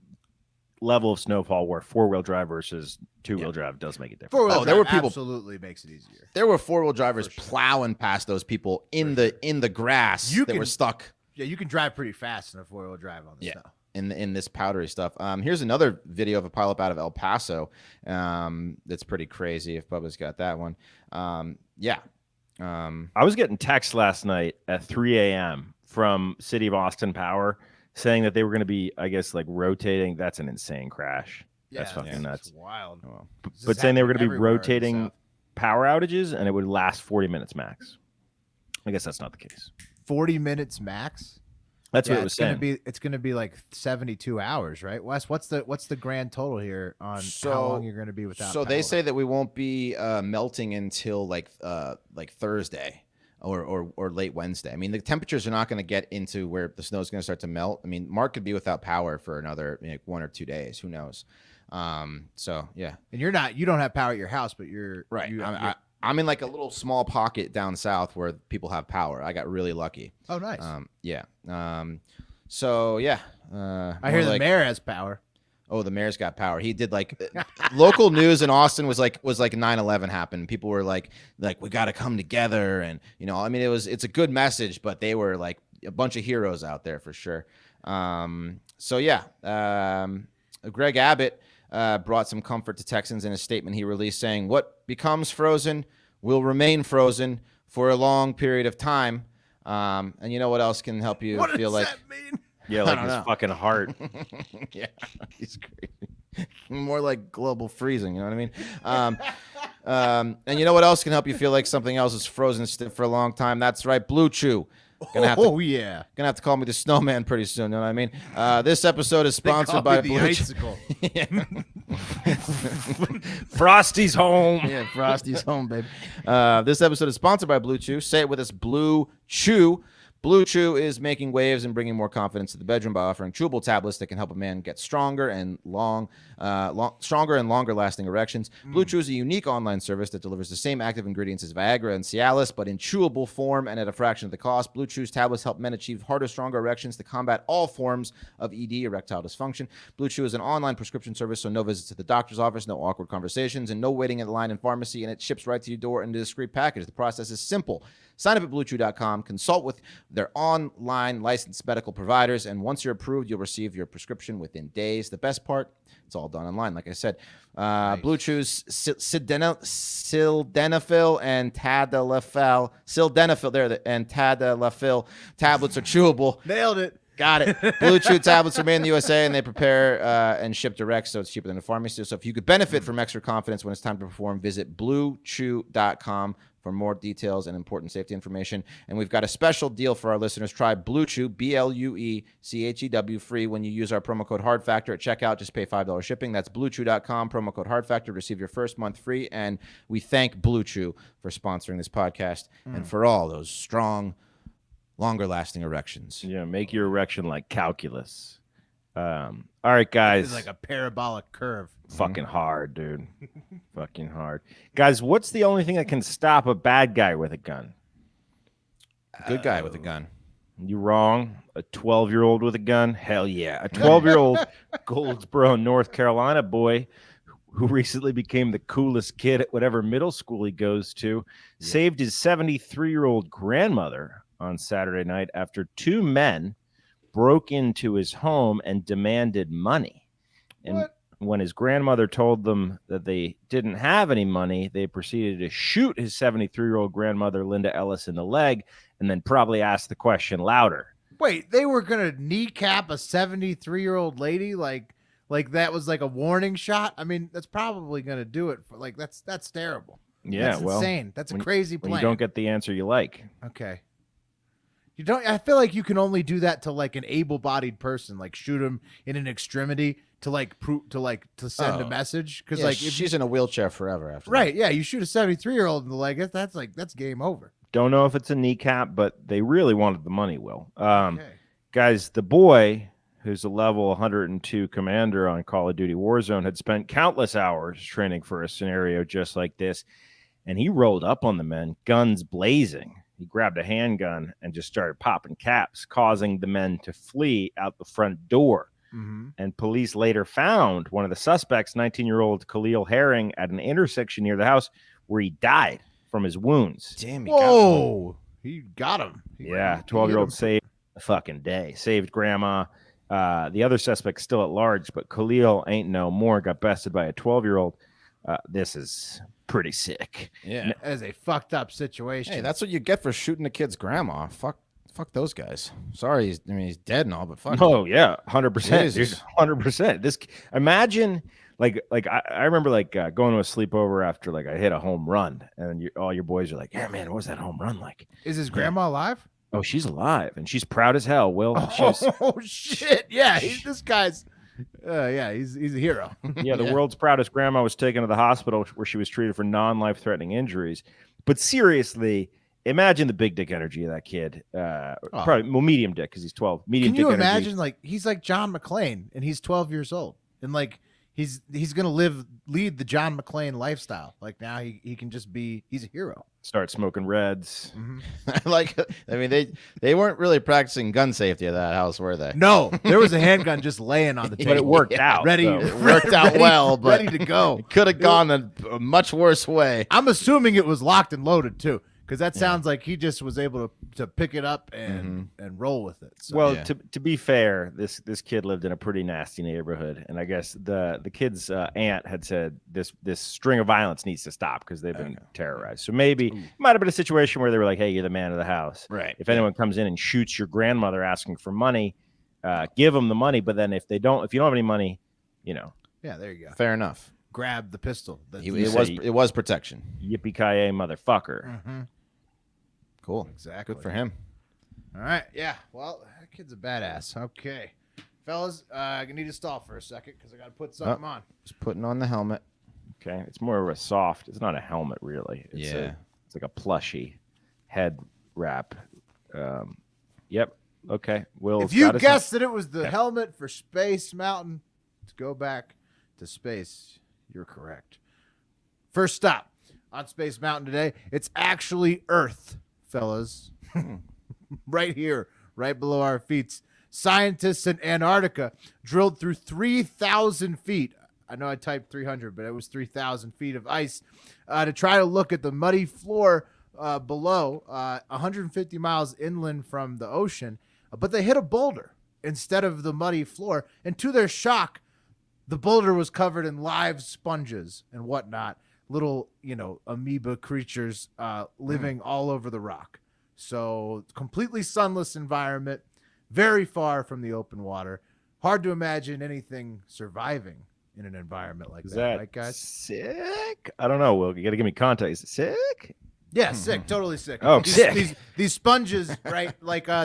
Speaker 3: level of snowfall where 4-wheel drive versus 2-wheel drive does make a difference.
Speaker 1: Four-wheel
Speaker 2: Oh, there were
Speaker 1: drive
Speaker 2: people-
Speaker 1: absolutely makes it easier.
Speaker 2: There were 4-wheel drivers
Speaker 1: For sure.
Speaker 2: plowing past those people in
Speaker 1: For
Speaker 2: the grass
Speaker 1: You
Speaker 2: that were
Speaker 1: can-
Speaker 2: stuck
Speaker 1: Yeah, you can drive pretty fast in a 4-wheel drive on the
Speaker 2: Yeah.
Speaker 1: snow.
Speaker 2: in this powdery stuff. Here's another video of a pileup out of El Paso. That's pretty crazy. If Bubba's got that one, yeah.
Speaker 3: I was getting texts last night at 3 a.m. from City of Austin Power saying that they were going to be, I guess, like rotating. That's an insane crash. That's fucking
Speaker 1: it's
Speaker 3: nuts.
Speaker 1: wild.
Speaker 2: Well,
Speaker 1: This
Speaker 3: But
Speaker 1: is
Speaker 3: saying they were going
Speaker 1: happening
Speaker 3: to be
Speaker 1: everywhere in the
Speaker 3: rotating
Speaker 1: South.
Speaker 3: power outages and it would last 40 minutes max. I guess that's not the case.
Speaker 1: 40 minutes max.
Speaker 3: That's
Speaker 1: Yeah,
Speaker 3: what it was saying.
Speaker 1: It's gonna be like 72 hours, right? Wes, what's the grand total here on how long you're gonna be without?
Speaker 2: So they
Speaker 1: power?
Speaker 2: say that we won't be melting until like Thursday or late Wednesday. I mean, the temperatures are not going to get into where the snow is going to start to melt. I mean, Mark could be without power for another 1 or 2 days. Who knows? So yeah,
Speaker 1: and you don't have power at your house, but you're
Speaker 2: right.
Speaker 1: you-
Speaker 2: I'm in like a little small pocket down south where people have power. I got really lucky.
Speaker 1: oh, nice.
Speaker 2: Yeah. So yeah.
Speaker 1: I hear the
Speaker 2: like,
Speaker 1: mayor has power.
Speaker 2: Oh, the mayor's got power. He did like local news in Austin was like 9/11 happened. People were like we got to come together, and I mean it's a good message, but they were like a bunch of heroes out there for sure. So yeah, Greg Abbott brought some comfort to Texans in a statement he released saying, "What becomes frozen will remain frozen for a long period of time." And you know what else can help you
Speaker 1: What
Speaker 2: fil
Speaker 1: does
Speaker 2: like
Speaker 1: that mean?
Speaker 3: Yeah,
Speaker 2: I
Speaker 3: like
Speaker 2: don't
Speaker 3: his
Speaker 2: know.
Speaker 3: fucking heart.
Speaker 2: yeah, he's crazy. More like global freezing, you know what I mean? And you know what else can help you feel like something else is frozen stiff for a long time? That's right, Blue Chew.
Speaker 1: Yeah.
Speaker 2: Gonna have to call me the snowman pretty soon, you know what I mean? This episode is
Speaker 1: They
Speaker 2: sponsored
Speaker 1: call
Speaker 2: by
Speaker 1: me the
Speaker 2: Blue Chew.
Speaker 1: icicle.
Speaker 3: Frosty's home.
Speaker 2: Yeah, Frosty's home, baby. This episode is sponsored by Blue Chew. Say it with us, Blue Chew. Blue Chew is making waves and bringing more confidence to the bedroom by offering chewable tablets that can help a man get stronger and longer lasting erections. Blue Chew is a unique online service that delivers the same active ingredients as Viagra and Cialis, but in chewable form and at a fraction of the cost. Blue Chew's tablets help men achieve harder, stronger erections to combat all forms of ED, erectile dysfunction. Blue Chew is an online prescription service, so no visits to the doctor's office, no awkward conversations, and no waiting in the line in pharmacy, and it ships right to your door in a discreet package. The process is simple. Sign up at BlueChew.com, consult with their online licensed medical providers, and once you're approved, you'll receive your prescription within days. The best part, it's all done online, like I said. Blue Chew's sildenafil and tadalafil tablets are chewable.
Speaker 1: Nailed it.
Speaker 2: Got it. Blue Chew tablets are made in the USA, and they prepare and ship direct, so it's cheaper than a pharmacy. So if you could benefit from extra confidence when it's time to perform, visit BlueChew.com for more details and important safety information. And we've got a special deal for our listeners. Try Blue Chew, BlueChew, free when you use our promo code HARDFactor at checkout. Just pay $5 shipping. That's BlueChew.com, promo code HARDFactor. Receive your first month free. And we thank Blue Chew for sponsoring this podcast and for all those strong, longer-lasting erections.
Speaker 3: Yeah, make your erection like calculus. All right, guys.
Speaker 1: It's like a parabolic curve.
Speaker 3: Fucking hard, dude. Fucking hard. Guys, what's the only thing that can stop a bad guy with a gun?
Speaker 2: Good guy with a gun.
Speaker 3: You wrong. A 12-year-old with a gun? Hell yeah. A 12-year-old Goldsboro, North Carolina boy who recently became the coolest kid at whatever middle school he goes to saved his 73-year-old grandmother on Saturday night after two men broke into his home and demanded money. And
Speaker 1: What?
Speaker 3: when his grandmother told them that they didn't have any money, they proceeded to shoot his 73-year-old grandmother, Linda Ellis, in the leg, and then probably asked the question louder.
Speaker 1: Wait, they were gonna kneecap a 73-year-old lady like that was like a warning shot? I mean, that's probably gonna do it. That's terrible.
Speaker 3: Yeah,
Speaker 1: That's
Speaker 3: well,
Speaker 1: insane. That's a
Speaker 3: when-
Speaker 1: crazy
Speaker 3: when
Speaker 1: plan.
Speaker 3: you don't get the answer you like.
Speaker 1: Okay. You don't. I feel like you can only do that to like an able-bodied person, like shoot him in an extremity to send a message. Because
Speaker 2: Yeah,
Speaker 1: like if
Speaker 2: she's in a wheelchair forever after
Speaker 1: right, yeah, you shoot a 73-year-old in the leg. That's game over.
Speaker 3: Don't know if it's a kneecap, but they really wanted the money, Will.
Speaker 1: Okay.
Speaker 3: Guys, the boy, who's a level 102 commander on Call of Duty Warzone, had spent countless hours training for a scenario just like this, and he rolled up on the men, guns blazing. He grabbed a handgun and just started popping caps, causing the men to flee out the front door. And police later found one of the suspects, 19-year-old Khalil Herring, at an intersection near the house where he died from his wounds.
Speaker 2: Damn,
Speaker 1: Whoa, he got him.
Speaker 3: Yeah, 12-year-old saved the fucking day. Saved grandma. The other suspect's still at large, but Khalil ain't no more. Got bested by a 12-year-old. This is pretty sick.
Speaker 2: Yeah,
Speaker 1: That is a fucked up situation.
Speaker 2: hey, that's what you get for shooting a kid's grandma. Fuck those guys. Sorry, he's dead and all, but fuck.
Speaker 3: Oh yeah, 100%, dude,
Speaker 2: Jesus.
Speaker 3: 100%. This, imagine, like I remember going to a sleepover after I hit a home run, and all your boys are like, "Yeah, man, what was that home run like?"
Speaker 1: Is his grandma alive?
Speaker 3: Oh, she's alive and she's proud as hell. Will,
Speaker 1: Oh shit! Yeah, this guy's. Yeah, he's a hero.
Speaker 3: yeah, the world's proudest grandma was taken to the hospital where she was treated for non-life-threatening injuries. But seriously, imagine the big dick energy of that kid. Probably medium dick because he's 12. Medium
Speaker 1: Can
Speaker 3: dick
Speaker 1: you
Speaker 3: energy.
Speaker 1: imagine? He's like John McClane, and he's 12 years old, and he's gonna lead the John McClane lifestyle. Now he can just be. He's a hero.
Speaker 3: Start smoking reds.
Speaker 2: They weren't really practicing gun safety at that house, were they?
Speaker 1: No, there was a handgun just laying on the table,
Speaker 3: But it worked out.
Speaker 1: ready,
Speaker 3: so.
Speaker 2: It worked out well, but
Speaker 1: ready to go.
Speaker 2: it could have gone a much worse way.
Speaker 1: I'm assuming it was locked and loaded too, because that sounds like he just was able to pick it up and roll with it. So.
Speaker 3: Well,
Speaker 2: Yeah.
Speaker 3: to be fair, this kid lived in a pretty nasty neighborhood, and I guess the kid's aunt had said this string of violence needs to stop because they've been terrorized. So maybe it might have been a situation where they were like, "Hey, you're the man of the house.
Speaker 2: Right.
Speaker 3: If anyone comes in and shoots your grandmother asking for money, give them the money. But then if you don't have any money,
Speaker 1: yeah, there you go.
Speaker 2: Fair enough.
Speaker 1: Grab the pistol.
Speaker 2: It was protection.
Speaker 3: yippee ki motherfucker."
Speaker 2: Cool.
Speaker 1: Exactly.
Speaker 2: Good for him.
Speaker 1: All right. Yeah. Well, that kid's a badass. Okay, fellas, I need to stall for a second because I got to put something on.
Speaker 2: Just putting on the helmet.
Speaker 3: Okay, it's more of a soft. It's not a helmet, really. It's it's like a plushy head wrap. Yep. Okay. Will,
Speaker 1: If you guessed that it was the helmet for Space Mountain to go back to space, you're correct. First stop on Space Mountain today. It's actually Earth, fellas. Right here, right below our feet. Scientists in Antarctica drilled through 3,000 feet. I know I typed 300, but it was 3,000 feet of ice to try to look at the muddy floor below, 150 miles inland from the ocean. But they hit a boulder instead of the muddy floor. And to their shock, the boulder was covered in live sponges and whatnot, little, amoeba creatures living all over the rock. So completely sunless environment, very far from the open water. Hard to imagine anything surviving in an environment like that, right, guys?
Speaker 3: Sick? I don't know, Will. You got to give me context. Is it sick?
Speaker 1: Yeah, sick, totally sick.
Speaker 3: Oh, sick.
Speaker 1: These sponges, right?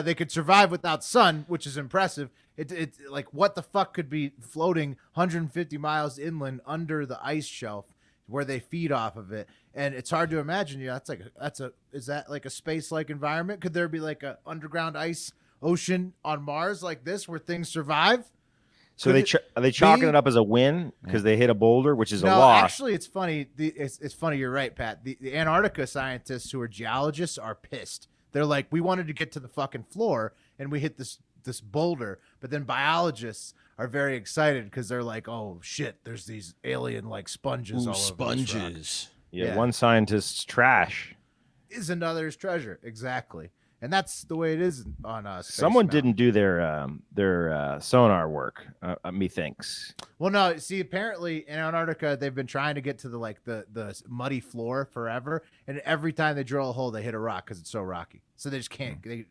Speaker 1: They could survive without sun, which is impressive. It's like, what the fuck could be floating 150 miles inland under the ice shelf where they feed off of it? And it's hard to imagine. Is that like a space-like environment? Could there be like a underground ice ocean on Mars like this where things survive?
Speaker 3: So are they chalking it up as a win because they hit a boulder, which is a
Speaker 1: No,
Speaker 3: loss?
Speaker 1: actually, it's funny. It's funny. You're right, Pat. The Antarctica scientists who are geologists are pissed. They're like, we wanted to get to the fucking floor and we hit this boulder. But then biologists are very excited because they're like, oh shit, there's these alien like sponges all over this rock.
Speaker 3: Yeah, one scientist's trash.
Speaker 1: Is another's treasure. Exactly. And that's the way it is on Space
Speaker 3: Someone
Speaker 1: Mountain.
Speaker 3: didn't do their sonar work, methinks.
Speaker 1: Well, no. See, apparently in Antarctica, they've been trying to get to the muddy floor forever, and every time they drill a hole, they hit a rock because it's so rocky. So they just can't. They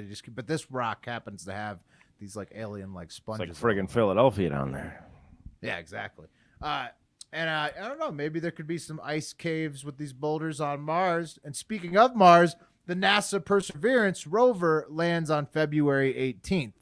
Speaker 1: just. But this rock happens to have these like alien like
Speaker 3: It's
Speaker 1: sponges.
Speaker 3: like friggin' Philadelphia down there.
Speaker 1: Yeah, exactly. And I don't know. Maybe there could be some ice caves with these boulders on Mars. And speaking of Mars, the NASA Perseverance rover lands on February 18th,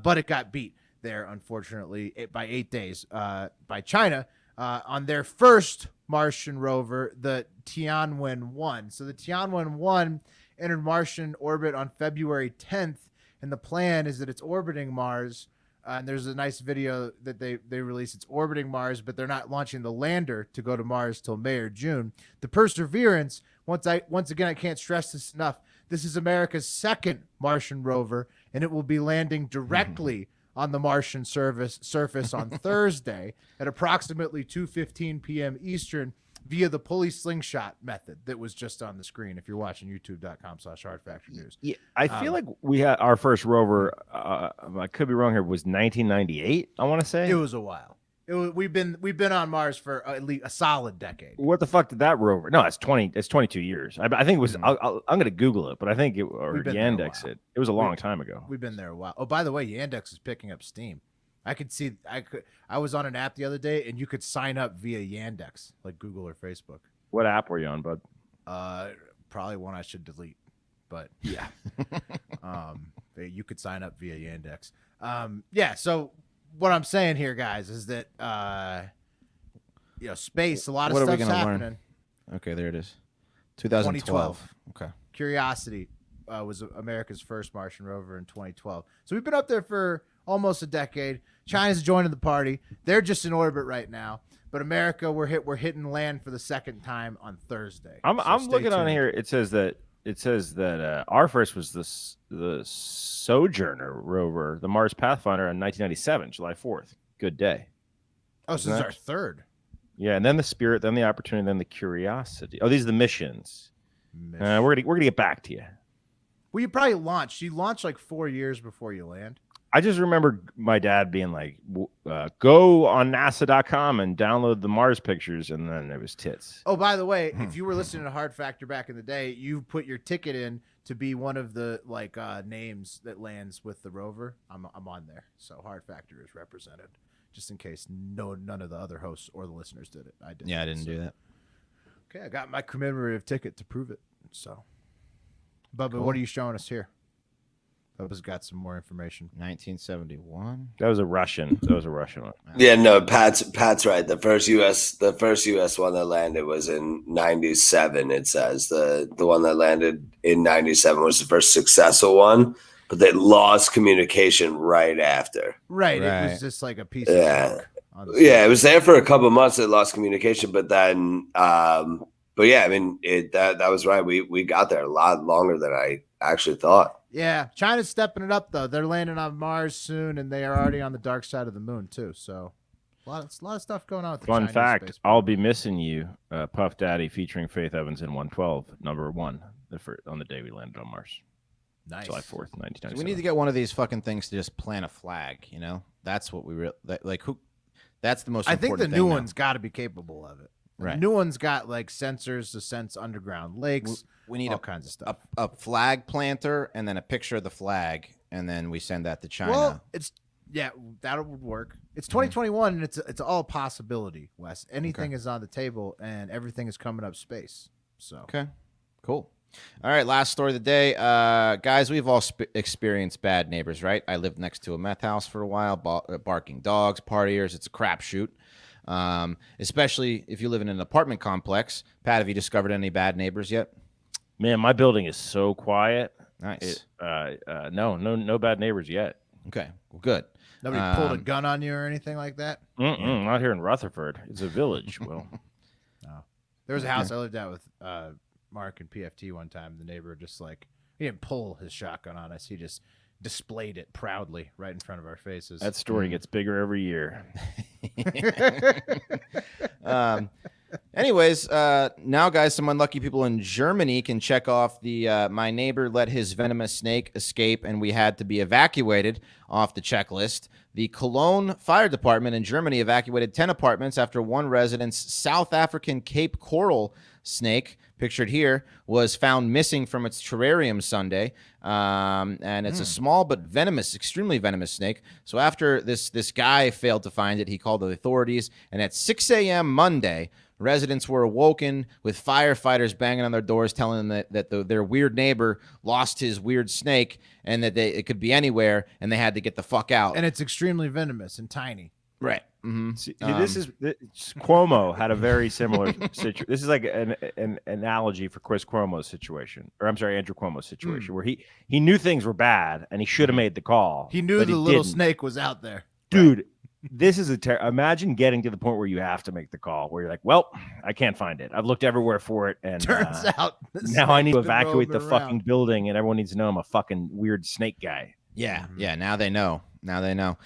Speaker 1: but it got beat there, unfortunately, by 8 days by China on their first Martian rover, the Tianwen-1. So the Tianwen-1 entered Martian orbit on February 10th, and the plan is that it's orbiting Mars. And there's a nice video that they released. It's orbiting Mars, but they're not launching the lander to go to Mars till May or June. The Perseverance, once again, I can't stress this enough. This is America's second Martian rover, and it will be landing directly on the Martian surface on Thursday at approximately 2:15 p.m. Eastern via the pulley slingshot method that was just on the screen if you're watching youtube.com/hardfactornews.
Speaker 3: Yeah, I feel like we had our first rover, I could be wrong here, was 1998, I want to say.
Speaker 1: It was a while. We've been on Mars for at least a solid decade.
Speaker 3: What the fuck did that rover? No, it's 22 years. I think it was. I'm going to Google it, but I think Yandex it. It was a long time ago.
Speaker 1: We've been there a while. Oh, by the way, Yandex is picking up steam. I was on an app the other day, and you could sign up via Yandex, like Google or Facebook.
Speaker 3: What app were you on, bud?
Speaker 1: Probably one I should delete, but yeah. You could sign up via Yandex. Yeah. So what I'm saying here, guys, is that space. A lot of stuff's happening.
Speaker 2: Learn? Okay, there it is. 2012. Okay.
Speaker 1: Curiosity was America's first Martian rover in 2012. So we've been up there for almost a decade. China's joining the party. They're just in orbit right now. But America, we're hitting land for the second time on Thursday.
Speaker 3: I'm looking on here. It says that our first was the Sojourner rover, the Mars Pathfinder, in 1997, July 4th. Good day.
Speaker 1: Oh, so this is our third.
Speaker 3: Yeah, and then the Spirit, then the Opportunity, then the Curiosity. Oh, these are the missions. We're gonna get back to you.
Speaker 1: Well, you probably launched. You launched like 4 years before you land.
Speaker 3: I just remember my dad being like, go on NASA.com and download the Mars pictures, and then it was tits.
Speaker 1: Oh, by the way, if you were listening to Hard Factor back in the day, you put your ticket in to be one of the names that lands with the rover. I'm on there, so Hard Factor is represented. Just in case none of the other hosts or the listeners did it. I did.
Speaker 2: Yeah, I didn't do that.
Speaker 1: Okay, I got my commemorative ticket to prove it. So, Bubba,
Speaker 2: Cool.
Speaker 1: What are you showing us here? Bubba's got some more information.
Speaker 2: 1971.
Speaker 3: That was a Russian. one.
Speaker 5: Yeah, no, Pat's right. The first US one that landed was in 97. It says the one that landed in 97 was the first successful one, but they lost communication right after.
Speaker 1: Right. It was just like a piece of junk on the
Speaker 5: Yeah, it was there for a couple of months. It lost communication, but then, but yeah, I mean, that was right. We got there a lot longer than I actually thought.
Speaker 1: Yeah, China's stepping it up though. They're landing on Mars soon, and they are already on the dark side of the moon too. So, a lot of stuff going on. With the
Speaker 3: Fun
Speaker 1: Chinese
Speaker 3: fact:
Speaker 1: space
Speaker 3: I'll Be Missing You, Puff Daddy featuring Faith Evans in 112, number one, on the day we landed on Mars.
Speaker 1: Nice.
Speaker 3: July 4th, 1997.
Speaker 2: So we need to get one of these fucking things to just plant a flag. That's what that's the most.
Speaker 1: I think the
Speaker 2: important
Speaker 1: new
Speaker 2: thing
Speaker 1: one's got to be capable of it.
Speaker 2: Right.
Speaker 1: The new one's got like sensors to sense underground lakes.
Speaker 2: We need
Speaker 1: all kinds of stuff.
Speaker 2: a flag planter and then a picture of the flag, and then we send that to China.
Speaker 1: Well, that would work. It's 2021, and it's all possibility, Wes. Anything is on the table, and everything is coming up space. So
Speaker 2: Okay, cool. All right, last story of the day. Guys, we've all experienced bad neighbors, right? I lived next to a meth house for a while, barking dogs, partiers. It's a crapshoot, especially if you live in an apartment complex. Pat, have you discovered any bad neighbors yet?
Speaker 3: Man, my building is so quiet.
Speaker 2: Nice.
Speaker 3: No bad neighbors yet.
Speaker 2: Okay, well, good.
Speaker 1: nobody pulled a gun on you or anything like that.
Speaker 3: Not here in Rutherford. It's a village. Well,
Speaker 1: No. There was a house I lived at with Mark and PFT one time. The neighbor just he didn't pull his shotgun on us. He just displayed it proudly right in front of our faces.
Speaker 3: that story gets bigger every year.
Speaker 2: Anyways, now, guys, some unlucky people in Germany can check off the my neighbor let his venomous snake escape and we had to be evacuated off the checklist. The Cologne Fire Department in Germany evacuated 10 apartments after one resident's South African Cape Coral snake, pictured here, was found missing from its terrarium Sunday. And it's a small but venomous, extremely venomous snake. So after this guy failed to find it, he called the authorities. And at 6 a.m. Monday, residents were awoken with firefighters banging on their doors, telling them that their weird neighbor lost his weird snake and that it could be anywhere and they had to get the fuck out.
Speaker 1: and it's extremely venomous and tiny.
Speaker 2: Right. Mm-hmm.
Speaker 3: See, Cuomo had a very similar situation. This is like an analogy for Chris Cuomo's situation, or I'm sorry, Andrew Cuomo's situation, where he knew things were bad and he should have made the call.
Speaker 1: He knew
Speaker 3: but
Speaker 1: the little
Speaker 3: didn't.
Speaker 1: snake was out there.
Speaker 3: Dude. This is imagine getting to the point where you have to make the call, where you're like, well, I can't find it. I've looked everywhere for it, and
Speaker 1: Turns out
Speaker 3: now I need to
Speaker 1: snake's been
Speaker 3: evacuate the
Speaker 1: roaming
Speaker 3: fucking
Speaker 1: around.
Speaker 3: building, and everyone needs to know I'm a fucking weird snake guy.
Speaker 2: Yeah. Yeah. Now they know. Now they know.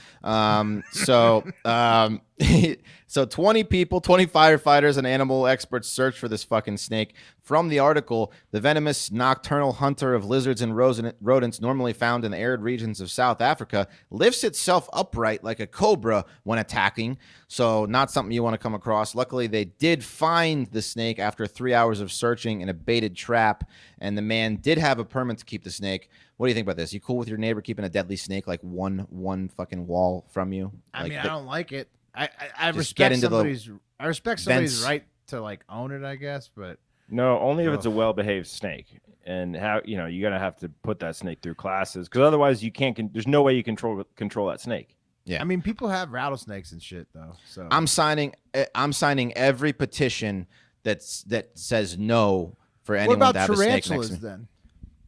Speaker 2: So 20 people, 20 firefighters and animal experts searched for this fucking snake. From the article, the venomous nocturnal hunter of lizards and rodents normally found in the arid regions of South Africa lifts itself upright like a cobra when attacking. So not something you want to come across. Luckily, they did find the snake after 3 hours of searching in a baited trap, and the man did have a permit to keep the snake. What do you think about this? You cool with your neighbor keeping a deadly snake like one fucking wall from you?
Speaker 1: I mean,
Speaker 2: I
Speaker 1: don't like it. I
Speaker 2: Just
Speaker 1: respect
Speaker 2: get into the
Speaker 1: somebody's
Speaker 2: vents.
Speaker 1: right to like own it, I guess, but
Speaker 3: No, only if it's a
Speaker 1: Ugh.
Speaker 3: well-behaved snake, and how you're gonna have to put that snake through classes because otherwise you can't. There's no way you control that snake.
Speaker 2: Yeah.
Speaker 1: I mean, people have rattlesnakes and shit though. So
Speaker 2: I'm signing every petition that says no for
Speaker 1: what
Speaker 2: anyone
Speaker 1: about
Speaker 2: to have a snake next to
Speaker 1: tarantulas
Speaker 2: me.
Speaker 1: then?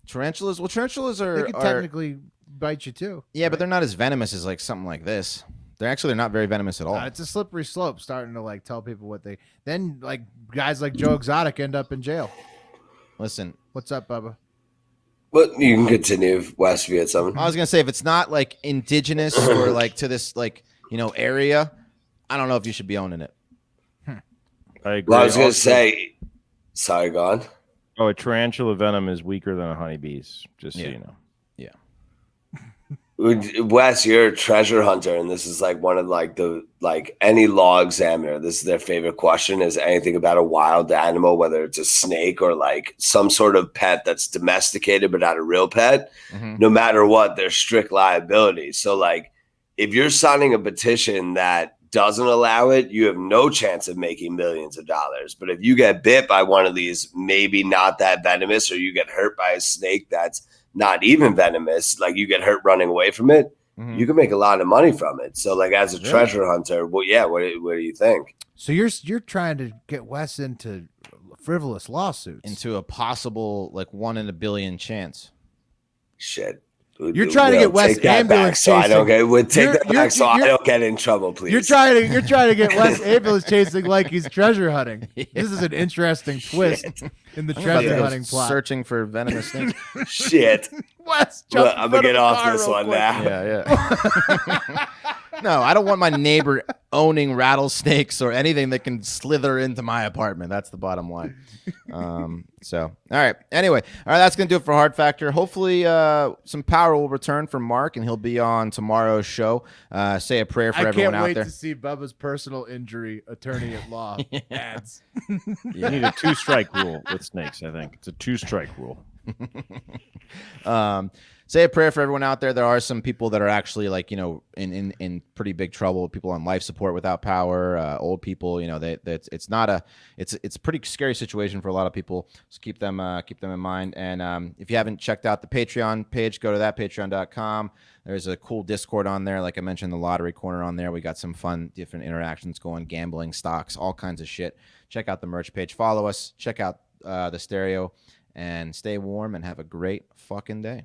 Speaker 2: Tarantulas? Well, tarantulas
Speaker 1: They
Speaker 2: are,
Speaker 1: could technically bite you too.
Speaker 2: yeah, but they're not as venomous as like something like this. They're not very venomous at all.
Speaker 1: It's a slippery slope starting to like tell people what they then like guys like Joe Exotic end up in jail.
Speaker 2: Listen,
Speaker 1: What's up, Bubba?
Speaker 5: But you can continue, West, if you had something.
Speaker 2: I was gonna say if it's not like indigenous or like to this like area, I don't know if you should be owning it.
Speaker 3: I agree.
Speaker 5: Well, I was going to
Speaker 3: Also-
Speaker 5: say, sorry, go on.
Speaker 3: Oh, a tarantula venom is weaker than a honeybee's. Just so
Speaker 2: Yeah.
Speaker 3: you know.
Speaker 5: Wes, you're a treasure hunter, and this is like one of any law examiner. This is their favorite question: is anything about a wild animal, whether it's a snake or like some sort of pet that's domesticated but not a real pet.
Speaker 2: Mhm.
Speaker 5: No matter what, there's strict liability. So, like, if you're signing a petition that doesn't allow it, you have no chance of making millions of dollars. But if you get bit by one of these, maybe not that venomous, or you get hurt by a snake that's not even venomous, like you get hurt running away from it,
Speaker 2: Mhm.
Speaker 5: you can make a lot of money from it. So, like, as a
Speaker 2: Really?
Speaker 5: treasure hunter, well, yeah, what do you think?
Speaker 1: So you're trying to get Wes into frivolous lawsuits.
Speaker 2: Into a possible like 1 in a billion chance.
Speaker 5: Shit.
Speaker 1: You're trying to
Speaker 5: Will,
Speaker 1: get Wes
Speaker 5: take that back
Speaker 1: ambulance
Speaker 5: so I don't
Speaker 1: chasing.
Speaker 5: get take
Speaker 1: You're-
Speaker 5: that
Speaker 1: you're-
Speaker 5: back so I
Speaker 1: you're-
Speaker 5: don't get in trouble, please.
Speaker 1: You're trying to get Wes ambulance chasing like he's treasure hunting. This is an interesting twist in the
Speaker 2: I'm about to
Speaker 1: treasure
Speaker 2: go
Speaker 1: hunting plot.
Speaker 2: searching for venomous snakes.
Speaker 5: Shit.
Speaker 1: Wes,
Speaker 5: Look,
Speaker 1: jump
Speaker 5: I'm gonna get off this one now.
Speaker 2: Yeah. No, I don't want my neighbor owning rattlesnakes or anything that can slither into my apartment. That's the bottom line. So, all right. Anyway, all right, that's going to do it for Hard Factor. Hopefully, some power will return from Mark, and he'll be on tomorrow's show. Say a prayer for
Speaker 1: I
Speaker 2: everyone
Speaker 1: can't
Speaker 2: out
Speaker 1: wait
Speaker 2: there.
Speaker 1: to see Bubba's personal injury attorney at law ads.
Speaker 3: You need a 2-strike rule with snakes. I think it's a 2-strike rule.
Speaker 2: Say a prayer for everyone out there. There are some people that are actually like, in pretty big trouble. People on life support without power, old people, it's a pretty scary situation for a lot of people. So keep them in mind. And if you haven't checked out the Patreon page, go to that patreon.com. There's a cool Discord on there. Like I mentioned, the lottery corner on there. We got some fun, different interactions going, gambling, stocks, all kinds of shit. Check out the merch page. Follow us. Check out the stereo. And stay warm and have a great fucking day.